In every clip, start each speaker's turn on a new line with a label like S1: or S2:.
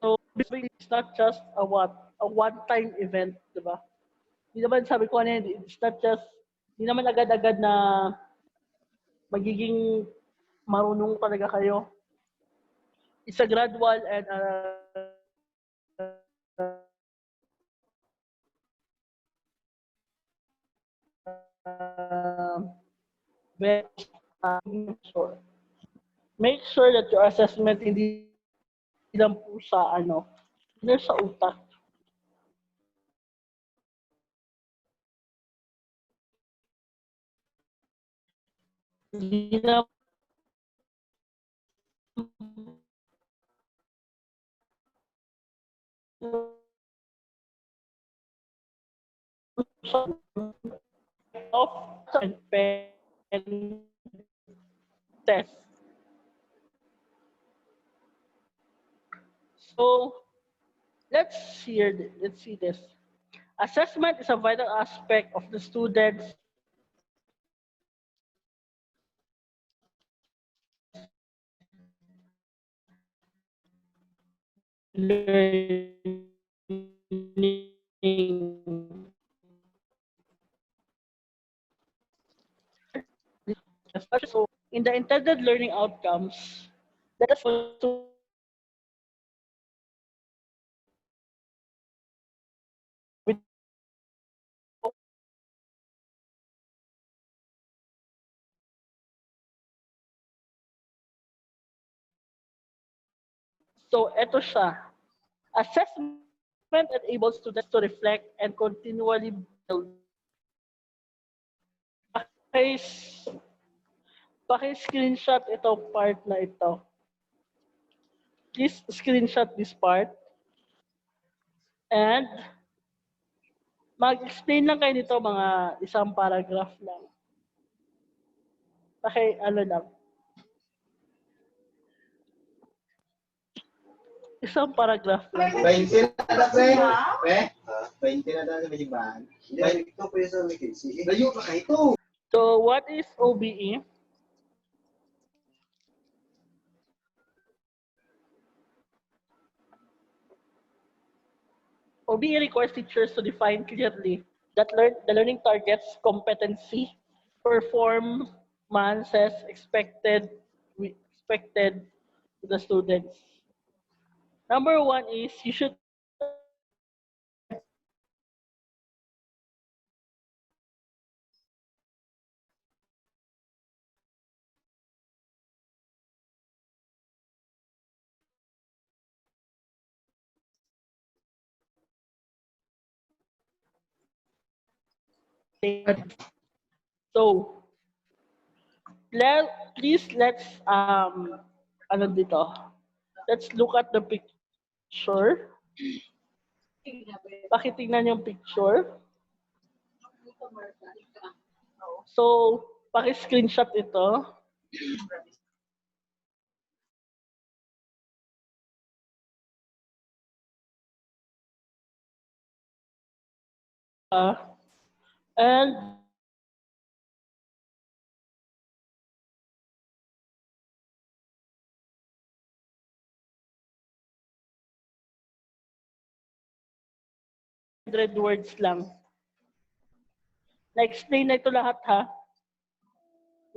S1: So basically, it's not just a one-time event, di ba? Hindi naman sabi ko ano, it's not just, hindi naman agad-agad na magiging marunong talaga kayo. It's a gradual and very sure. Make sure that your assessment hindi lang po sa hindi sa utak. Hindi lang of and pen test. So let's see this. Assessment is a vital aspect of the student's learning. So in the intended learning outcomes, let us also so eto siya. Assessment enables students to reflect and continually build. Paki-screenshot itong part na ito. Please screenshot this part. And mag-explain lang kayo nito mga isang paragraph lang. Ano lang. Isang paragraph lang.
S2: 20 na na, pre. Pre? 20 na na sa simbahan. Hindi, ito po yung sa McKinsey. Layo ka ito.
S1: So, what is OBE? OBE requires teachers to define clearly that the learning targets, competency, performances expected to the students. Number one is you should so let's ano dito. Let's look at the picture. Pakitingnan yung picture. So, paki-screenshot ito. And words lang. Na-explain na ito lahat ha.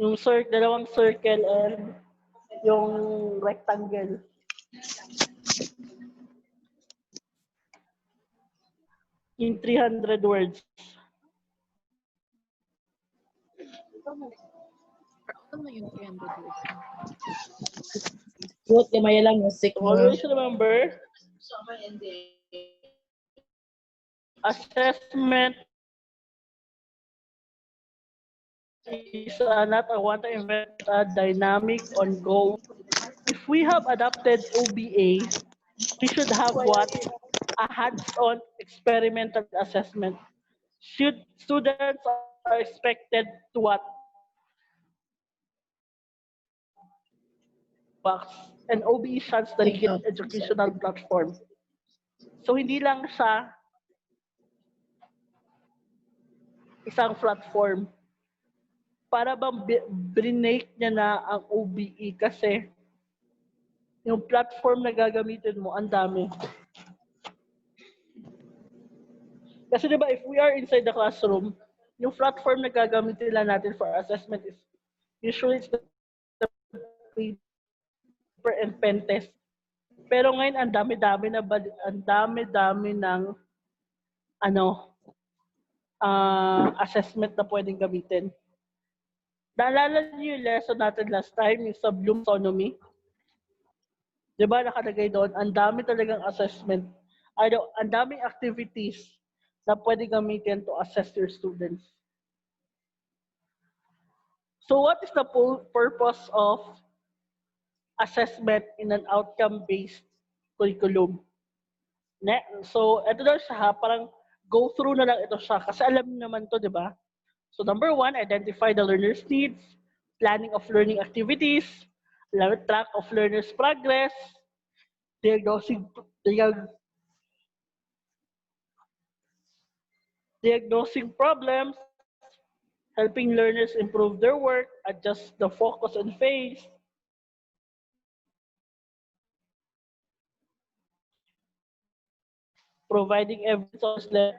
S1: Yung dalawang circle and yung rectangle. In 300 words.
S3: Buat gamay lang music mo.
S1: Always remember, assessment is not a one-time event, a dynamic, ongoing. If we have adopted OBA, we should have what? A hands-on experimental assessment. Students are expected to what? And OBE shans the rigid educational platform. So hindi lang siya isang platform. Para bang brinake niya na ang OBE kasi yung platform na gagamitin mo, ang dami. Kasi diba, if we are inside the classroom, yung platform na gagamitin lang natin for assessment is usually it's the paper and pen test. Pero ngayon, ang dami-dami na ang dami-dami ng assessment na pwedeng gamitin. Naalala niyo yung lesson natin last time, yung sa Bloom taxonomy? Diba, nakalagay doon, ang dami talagang assessment. Ang daming activities na pwede gamitin to assess your students. So what is the purpose of assessment in an outcome-based curriculum? So, ito daw siya, parang go through na lang ito siya. Kasi alam naman to, di ba? So, number 1, identify the learner's needs, planning of learning activities, track of learner's progress, diagnosing problems, helping learners improve their work, adjust the focus and phase, providing evidence on the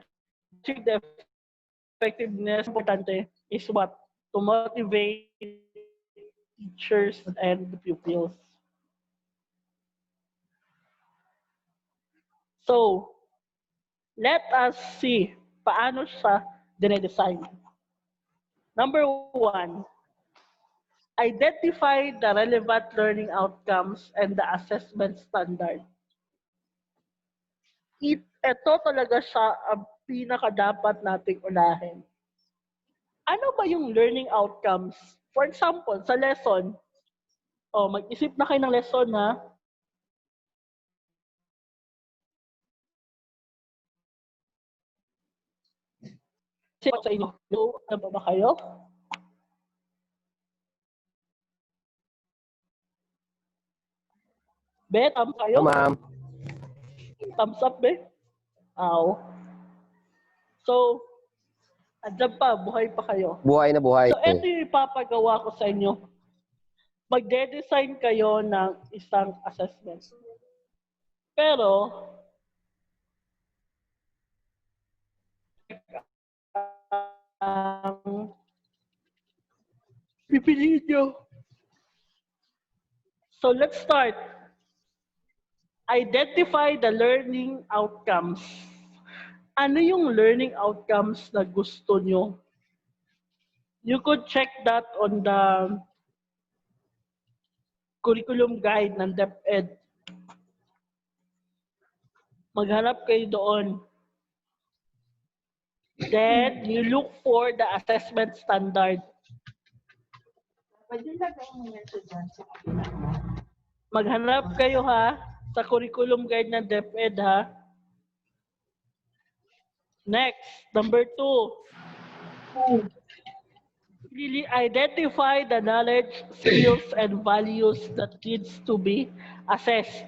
S1: effectiveness. Importante is what? To motivate teachers and the pupils. So, let us see paano siya dinedesign. Number 1, identify the relevant learning outcomes and the assessment standard. Ito talaga siya ang pinakadapat nating unahin. Ano ba yung learning outcomes? For example, sa lesson, mag-isip na kayo ng lesson ha. Sa inyo, ano ba kayo? Be, thumbs kayo?
S3: Ma'am.
S1: Thumbs up, be? Aw. So, andyan pa, buhay pa kayo.
S3: Buhay na buhay.
S1: So, ito yung ipapagawa ko sa inyo. Magde-design kayo ng isang assessment. Pero, pipiliin nyo. So, let's start. Identify the learning outcomes. Ano yung learning outcomes na gusto nyo? You could check that on the curriculum guide ng DepEd. Maghanap kayo doon. Then, you look for the assessment standard. Maghanap kayo ha, sa curriculum guide ng DepEd ha. Next, number 2. Really identify the knowledge, skills, and values that needs to be assessed.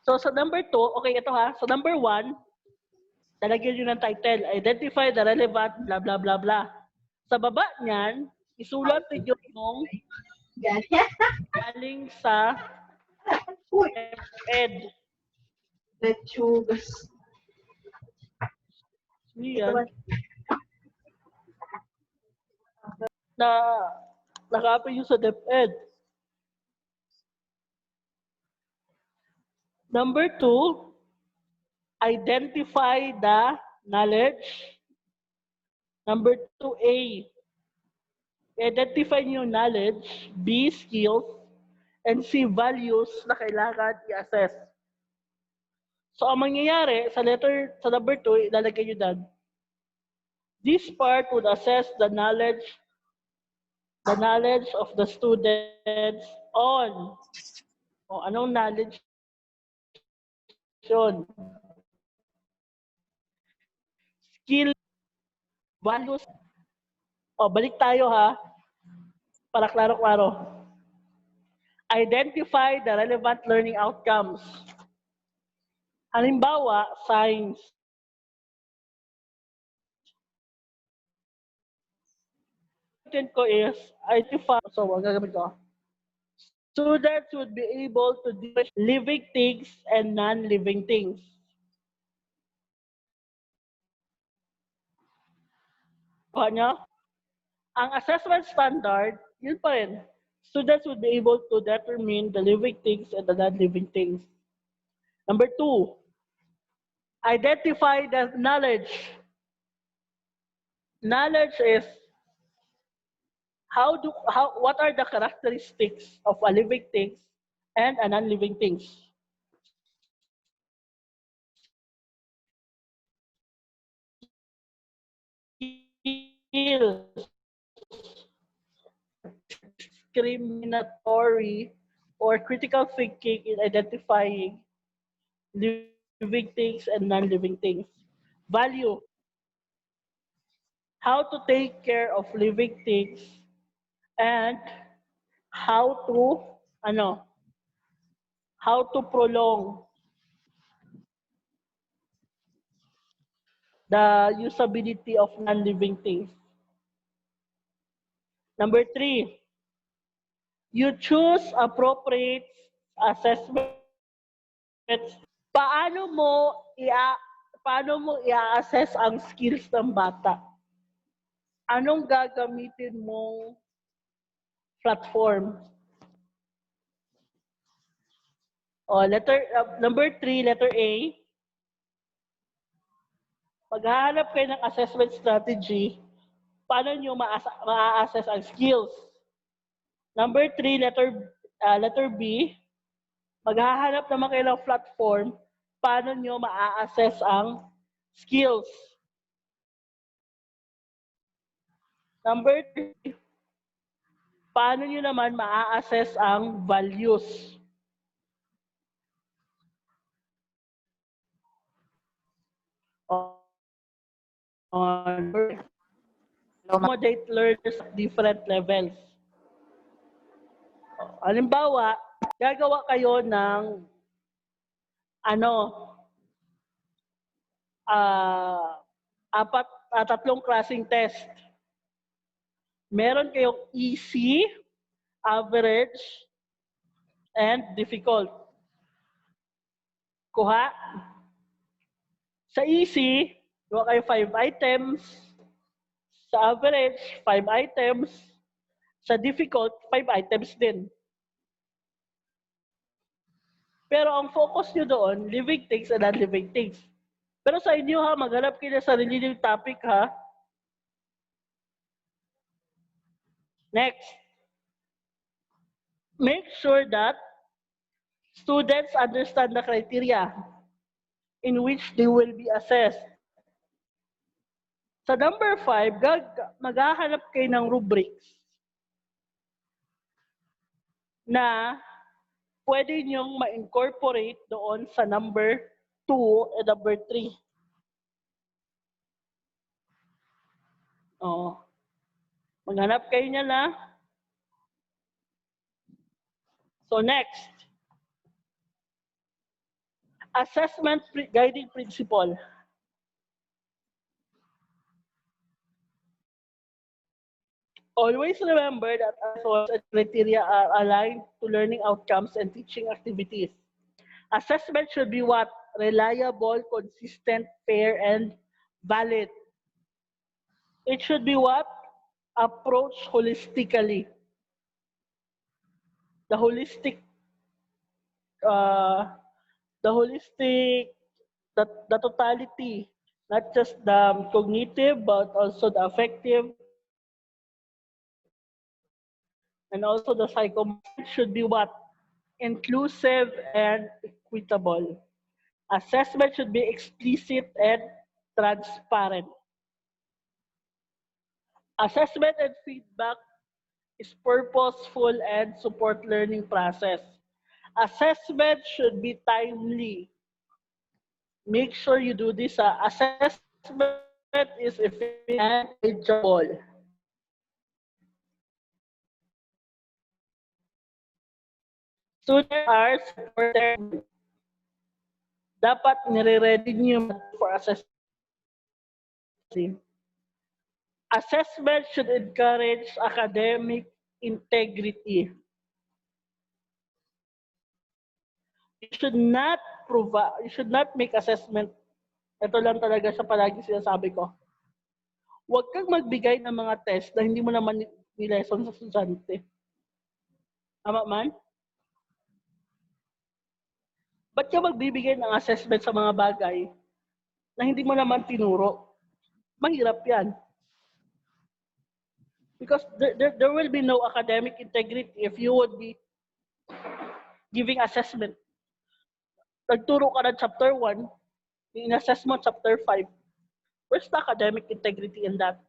S1: So sa number 2, okay ito ha, sa number 1, talagyan nyo ng title, identify the relevant blah blah blah blah. Sa baba niyan, isulat niyo yung galing sa DepEd. Yan. Na nakapin nyo sa DepEd. Number 2, identify the knowledge. Number 2A, identify nyo knowledge, B, skills, and C, values na kailangan i-assess. So, ang mangyayari, sa number 2, ilalagay nyo dyan. This part would assess the knowledge of the students on anong knowledge yun? Skill, values. Balik tayo ha. Para klaro-klaro. Identify the relevant learning outcomes. Halimbawa, science. second ko is identify. So, ang gagamit ko. Students would be able to differentiate living things and non-living things. Kuha nyo? Ang assessment standard, yun pa rin. Students would be able to determine the living things and the non-living things. Number 2, identify the knowledge. Knowledge is what are the characteristics of a living things and a non-living things. Skills, discriminatory or critical thinking in identifying living things and non-living things. Value, how to take care of living things and how to how to prolong the usability of non-living things. Number 3, you choose appropriate assessments. Paano mo i-assess ang skills ng bata? Anong gagamitin mong platform? Number 3, letter A. Maghahanap kayo ng assessment strategy. Paano nyo ma-assess ang skills? Number 3, letter B. Maghahanap naman kayo ng platform. Paano nyo ma-assess ang skills? Number 3, paano nyo naman ma-assess ang values? Accommodate learners at different levels. Halimbawa, gagawa kayo ng tatlong klaseng test. Meron kayong easy, average, and difficult. Kuha. Sa easy, gawa kayo 5 items. Sa average, 5 items. Sa difficult, 5 items din. Pero ang focus nyo doon, living things and non-living things. Pero sa inyo ha, maghanap kayo sa sarili yung topic ha. Next. Make sure that students understand the criteria in which they will be assessed. Sa number 5, maghahanap kayo ng rubrics na pwede nyong ma-incorporate doon sa number 2 and number 3. Maghanap kayo niya na. So next, assessment guiding principle. Always remember that efforts and criteria are aligned to learning outcomes and teaching activities. Assessment should be what? Reliable, consistent, fair, and valid. It should be what? Approach holistically. The totality, not just the cognitive, but also the affective, and also the psychomotor should be what? Inclusive and equitable. Assessment should be explicit and transparent. Assessment and feedback is purposeful and support learning process. Assessment should be timely. Make sure you do this. Assessment is efficient and manageable. Students are supported. Dapat nire-ready niyo for assessment. Assessment should encourage academic integrity. You should not make assessment. Ito lang talaga siya palagi sinasabi ko. Huwag kang magbigay ng mga test na hindi mo naman ni-lesson sa estudyante. Tama man? Ba't ka magbibigay ng assessment sa mga bagay na hindi mo naman tinuro? Mahirap yan. Because there will be no academic integrity if you would be giving assessment. Nagturo ka ng chapter 1, in-assess mo chapter 5. Where's the academic integrity in that?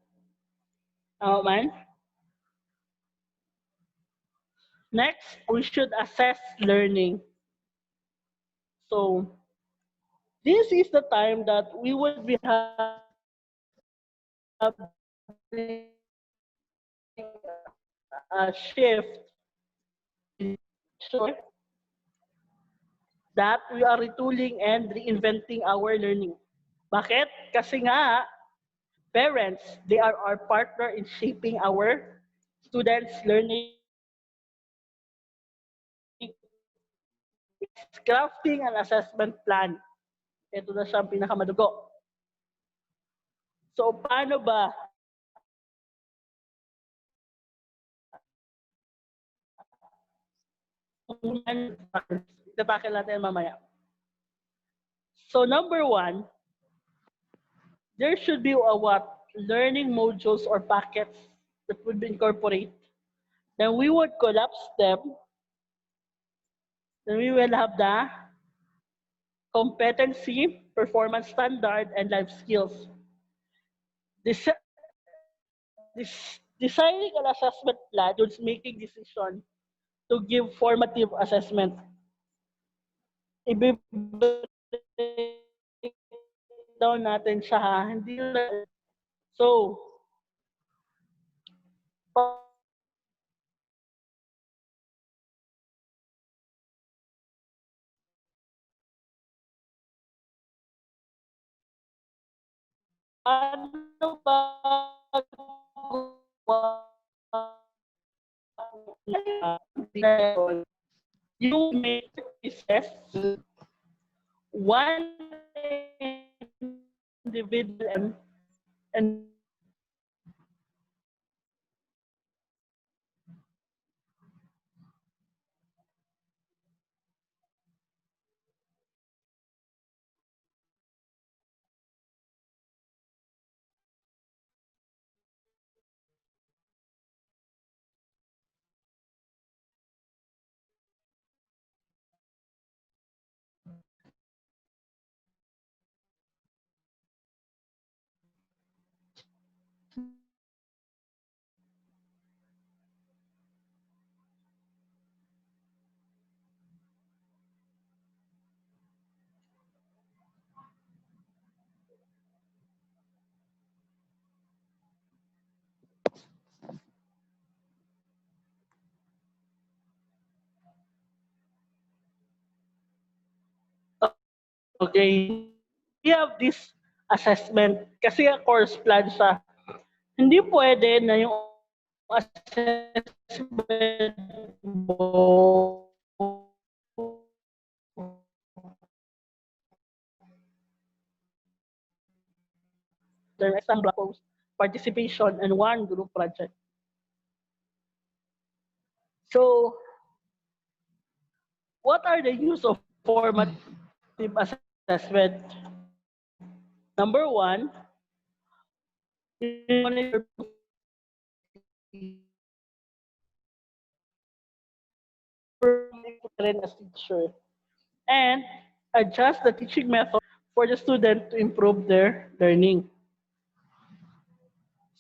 S1: Man? Next, we should assess learning. So, this is the time that we would be having a shift. Sure. That we are retooling and reinventing our learning. Bakit? Kasi nga, parents, they are our partner in shaping our students' learning. It's crafting an assessment plan. Ito na siya ang pinakamadugo. So, paano ba tatakil natin mamaya. So, number 1, there should be learning modules or packets that would be incorporated. Then we would collapse them. Then we will have the competency, performance standard, and life skills. Designing an assessment plan includes making decision to give formative assessment. I-break down natin siya ha. Hindi na. So, paano ba you make pieces, one individual and okay, we have this assessment kasi a course plan siya. Hindi pwede na yung assessment mo there are some blog posts, participation, and one group project. So, what are the use of formative assessment? Number 1, you monitor as teacher and adjust the teaching method for the student to improve their learning.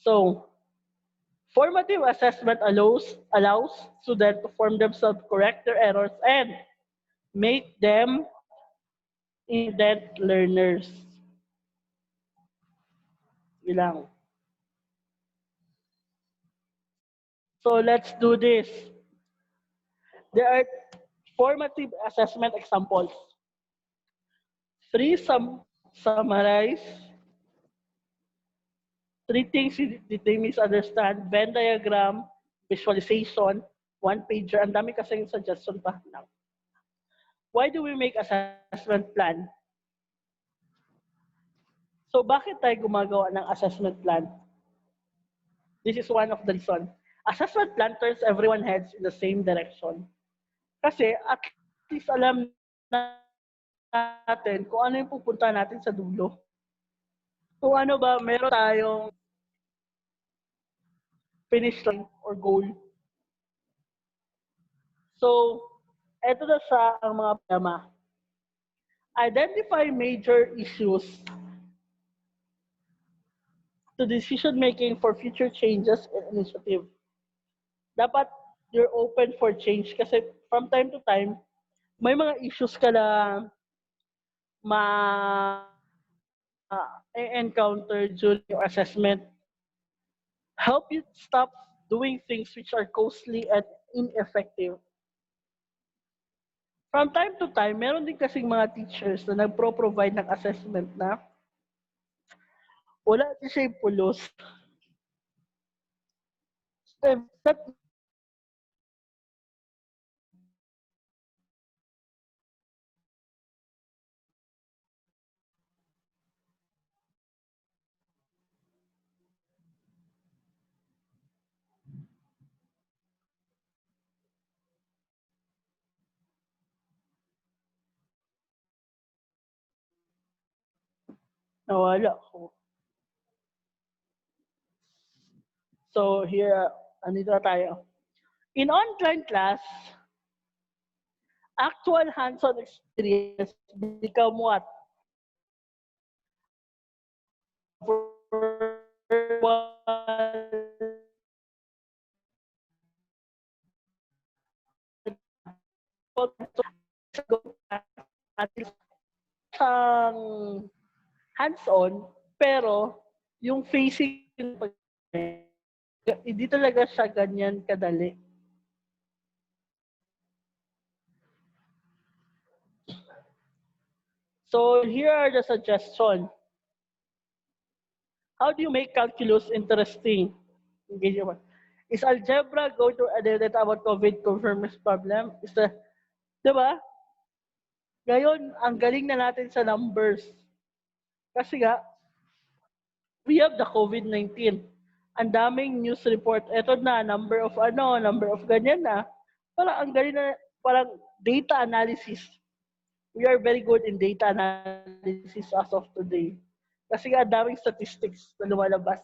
S1: So, formative assessment allows students to form themselves, correct their errors, and make them independent learners. Bilang. So let's do this. There are formative assessment examples. 3 summarize Three things that they misunderstand: Venn diagram, visualization, one pager. Ang dami kasing suggestion pa now. Why do we make assessment plan? So bakit tayo gumagawa ng assessment plan? This is one of the reasons. Assessment plan turns everyone heads in the same direction. Kasi at least alam natin kung ano yung pupunta natin sa dulo. Kung ano ba, meron tayong finish line or goal. So, eto na siya ang mga problema. Identify major issues to decision making for future changes and initiative. Dapat you're open for change kasi from time to time, may mga issues ka na ma-encounter during your assessment. Help you stop doing things which are costly and ineffective. From time to time, meron din kasing mga teachers na nagpro-provide ng assessment na wala din siya yung pulos. That nawala ko. So here, andito na tayo. In online class, actual hands-on experience become what? Ang hands-on, pero yung facing hindi talaga siya ganyan kadali. So here are the suggestions. How do you make calculus interesting? Is algebra going to identify about COVID confirms problem? Is the, di ba? Ngayon, ang galing na natin sa numbers. Kasi nga, we have the COVID-19. Ang daming news report. Ito na, number of ganyan na. Parang ang galing na, parang data analysis. We are very good in data analysis as of today. Kasi nga, daming statistics na lumalabas.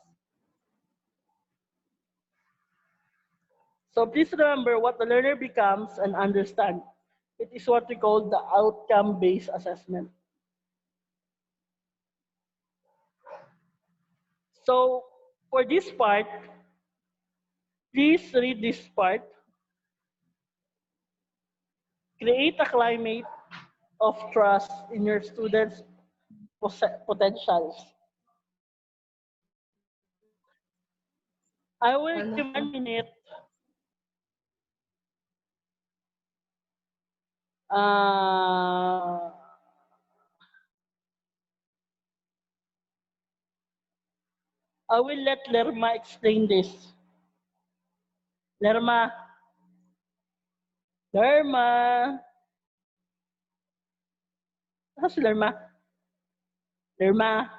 S1: So please remember what the learner becomes and understand. It is what we call the outcome-based assessment. So for this part, please read this part. Create a climate of trust in your students' potentials. I will give 1 minute. I will let Lerma explain this. Lerma. Ano si Lerma? Lerma.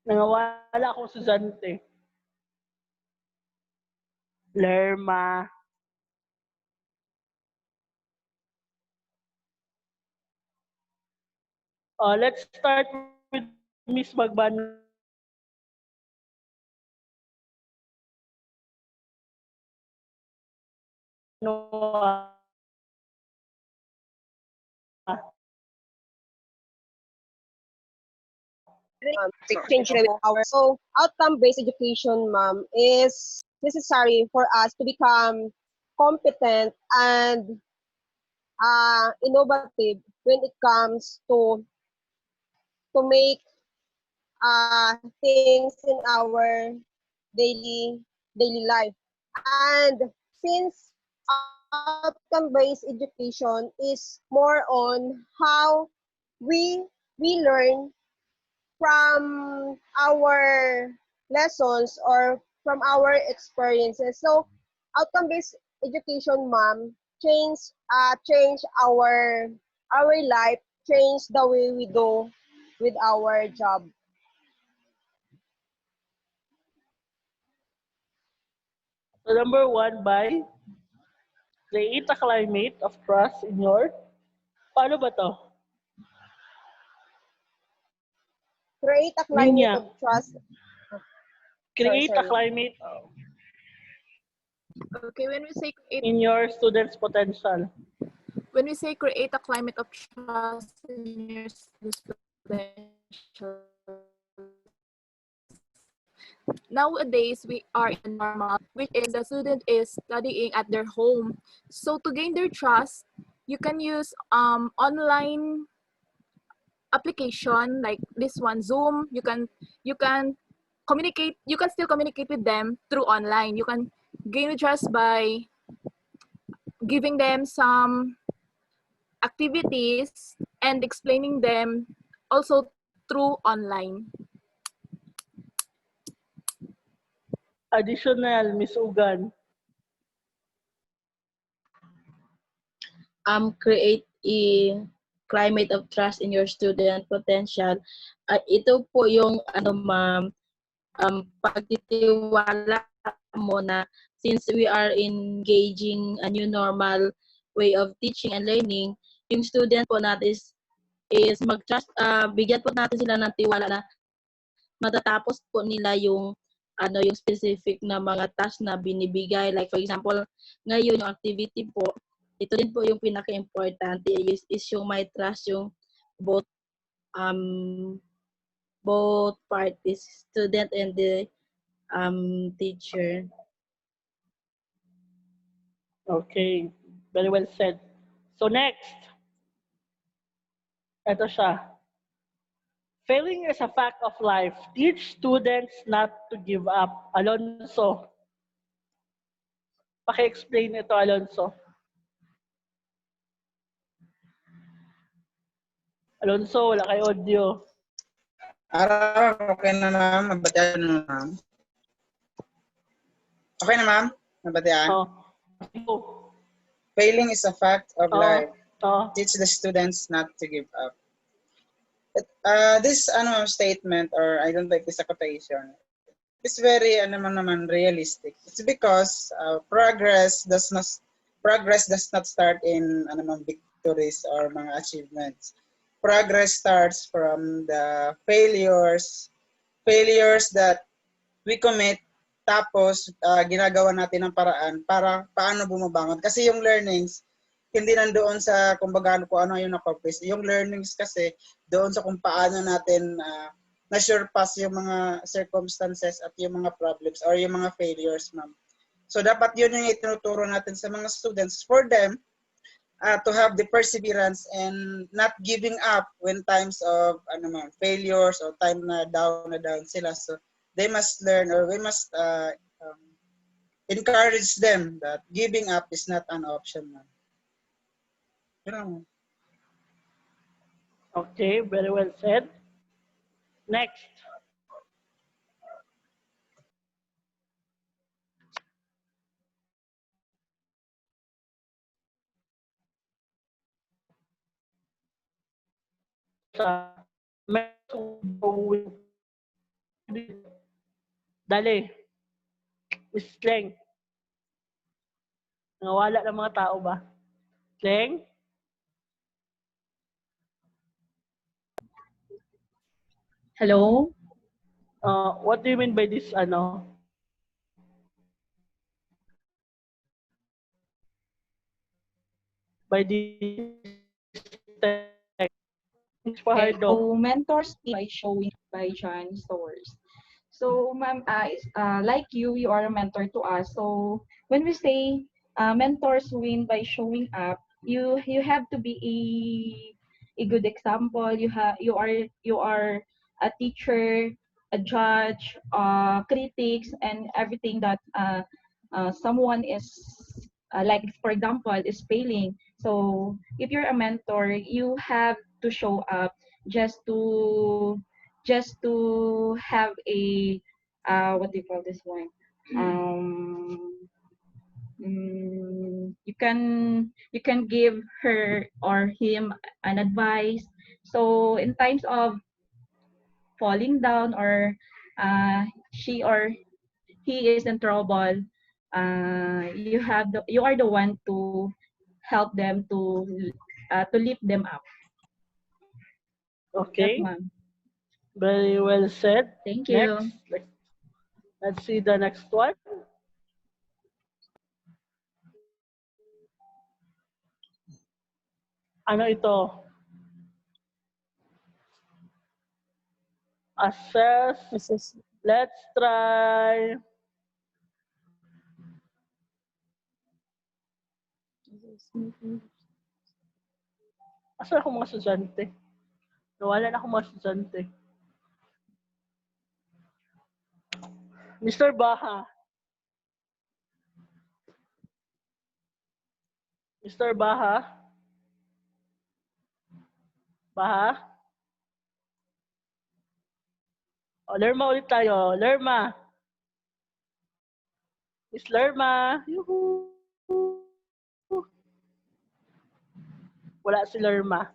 S1: Nangawala akong Suzante. Lerma. Let's start with Miss Magbano.
S3: Change our so outcome-based education, ma'am, is necessary for us to become competent and innovative when it comes to make things in our daily life. And since outcome-based education is more on how we learn from our lessons or from our experiences. So outcome-based education, ma'am, change our life, change the way we do with our job.
S1: So number one, by create a climate of trust in your, paano ba to?
S3: Create a
S1: Yun
S3: climate
S1: nga,
S3: of trust.
S1: create a
S3: Sorry.
S1: climate
S4: Okay, when we say
S1: in your students' potential.
S4: create a climate of trust in your students' potential, nowadays we are in a normal, which is the student is studying at their home. So to gain their trust, you can use online application like this one, Zoom. You can communicate. You can still communicate with them through online. You can gain the trust by giving them some activities and explaining them also through online.
S1: Additional, Miss Ugan.
S5: Create a climate of trust in your student potential. Ito po yung ma'am, pagtitiwala mo na since we are engaging a new normal way of teaching and learning, yung student po natin is mag-trust, bigyan po natin sila ng tiwala na matatapos po nila yung yung specific na mga task na binibigay. Like for example, ngayon yung activity po, ito din po yung pinaka-importante is yung may trust yung both both parties, student and the teacher.
S1: Okay, very well said. So next, ito siya. Failing is a fact of life. Teach students not to give up. Alonso. Paki-explain ito, Alonso. Alonso, wala kay audio.
S6: Okay na ma'am, mabatian na ma'am. Okay na ma'am, mabatian.
S1: Oh.
S6: Failing is a fact of life.
S1: Oh.
S6: Teach the students not to give up. But, this statement, or I don't like this quotation, it's very realistic. It's because progress does not start in victories or mga achievements. Progress starts from the failures that we commit, tapos ginagawa natin ng paraan para paano bumabangon. Kasi yung learnings hindi nandoon sa kumbaga kung ano yung na-accomplish. Yung learnings kasi doon sa kung paano natin na-surpass yung mga circumstances at yung mga problems or yung mga failures, ma'am. So dapat yun yung itinuturo natin sa mga students for them to have the perseverance and not giving up when times of failures or time na down sila. So they must learn, or we must encourage them that giving up is not an option, ma'am.
S1: Okay, very well said. Next. Dali. Miss Kleng. Nawala ng mga tao ba? Kleng?
S7: Hello?
S1: What do you mean by this, by this text?
S7: Okay, so mentors by showing by John Stores. So, ma'am, like you are a mentor to us. So, when we say mentors win by showing up, you have to be a good example. You are a teacher, a judge, critics, and everything that someone is like for example is failing. So if you're a mentor, you have to show up just to have a what do you call this one, um you can give her or him an advice. So in times of falling down or she or he is in trouble, you are the one to help them to lift them up. Yes,
S1: Okay,
S7: ma'am.
S1: very well said.
S7: Thank
S1: Next,
S7: you.
S1: let's see the next one. Ano ito? Assess. Let's try. Asa ako mga estudyante? Nawala na ako mga estudyante. Mr. Baha. Mr. Baha. Baha. O, Lerma ulit tayo. Lerma. Miss Lerma. Yuhu. Wala si Lerma.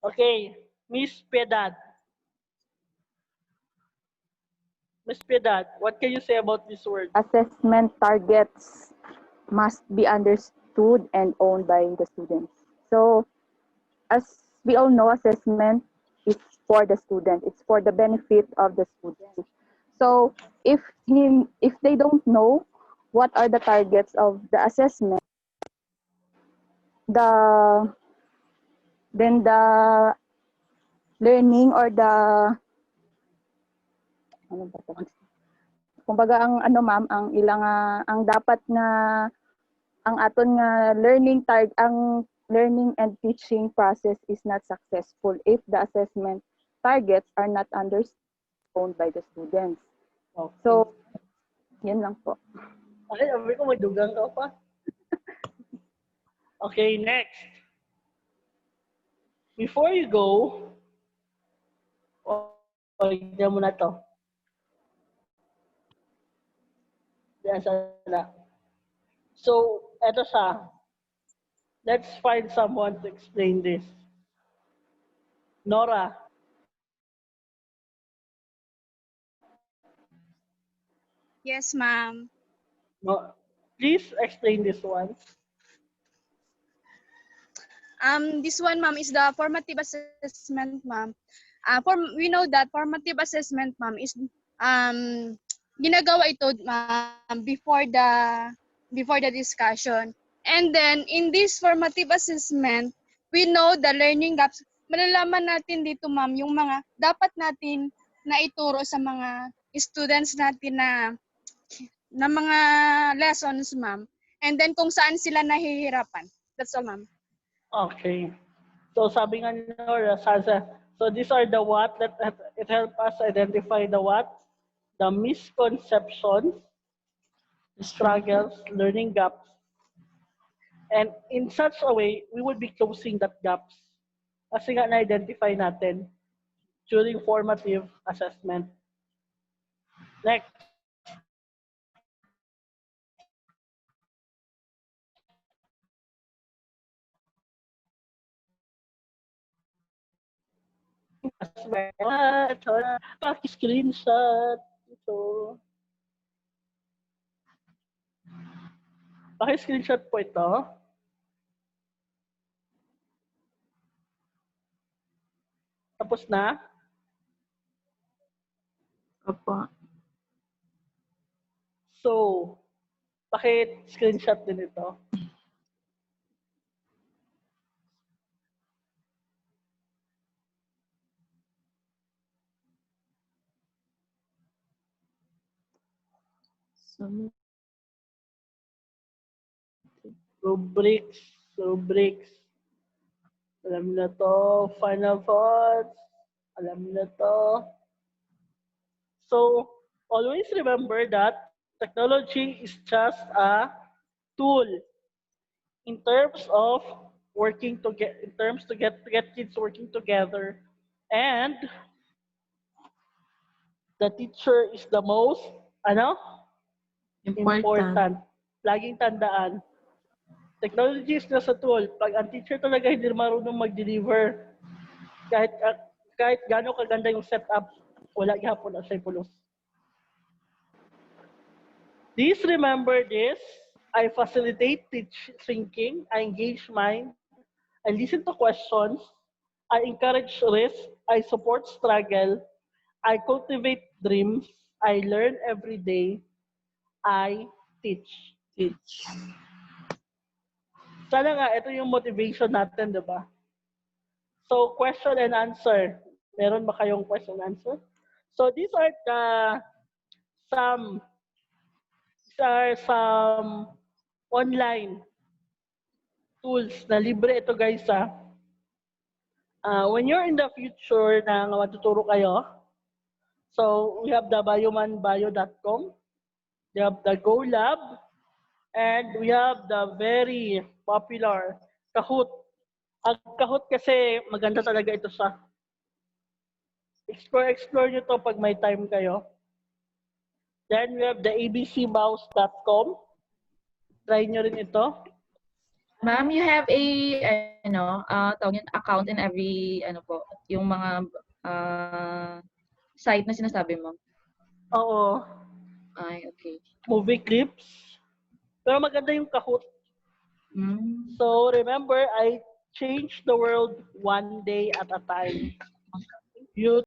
S1: Okay. Miss Piedad. Miss Piedad, what can you say about this word?
S8: Assessment targets must be understood and owned by the students. So, as we all know, assessment is for the student. It's for the benefit of the student. So, if they don't know what are the targets of the assessment, the then the learning or the ano ba to? Kumbaga ang ano ma'am, ang ilang ang dapat nga ang aton nga ang learning and teaching process is not successful if the assessment targets are not understood by the students.
S1: Okay.
S8: So, yun lang po.
S1: Okay, sabi ko may dugang ka pa. Okay, next. Before you go, diyan mo na to. Diyan sana. So, eto siya. Let's find someone to explain this. Nora.
S9: Yes, ma'am.
S1: No, please explain this one.
S9: This one, ma'am, is the formative assessment, ma'am. We know that formative assessment, ma'am, is ginagawa ito, ma'am, before the discussion. And then in this formative assessment, we know the learning gaps. Malalaman natin dito, ma'am, yung mga dapat natin na ituro sa mga students natin na mga lessons, ma'am. And then kung saan sila nahihirapan. That's all, ma'am.
S1: Okay. So sabi nga ni Nora, so these are the what, it helps us identify the what, the misconceptions, the struggles, learning gaps. And in such a way, we will be closing that gaps. Kasi nga na-identify natin during formative assessment. Next. Paki-screenshot. Ito. Paki-screenshot po ito. Tapos na?
S5: Opo.
S1: So, paki-screenshot din ito. Rubrics. Alam na to. Final thoughts. Alam na to. So, always remember that technology is just a tool in terms of working to get kids working together, and the teacher is the most important. Laging tandaan, technology is just a tool. Pag ang teacher talaga hindi marunong mag-deliver, kahit gaano kaganda yung setup, wala gihapon ang siya pulos. Please remember this. I facilitate thinking, I engage mind, I listen to questions, I encourage risk, I support struggle, I cultivate dreams, I learn every day, I teach. Sana nga, ito yung motivation natin, di ba? So, question and answer. Meron ba kayong question and answer? So, these are some online tools na libre ito, guys, ha. When you're in the future na matuturo kayo, so we have the biomanbio.com, we have the Go Lab, and we have the very popular Kahoot. Ang Kahoot kasi maganda talaga ito sa explore nyo to pag may time kayo. Then we have the abcmouse.com. Try nyo rin ito.
S5: Ma'am, you have a account in every yung mga site na sinasabi mo.
S1: Oo.
S5: Ay, okay.
S1: Movie clips. Pero maganda yung Kahoot. So remember, I change the world one day at a time. You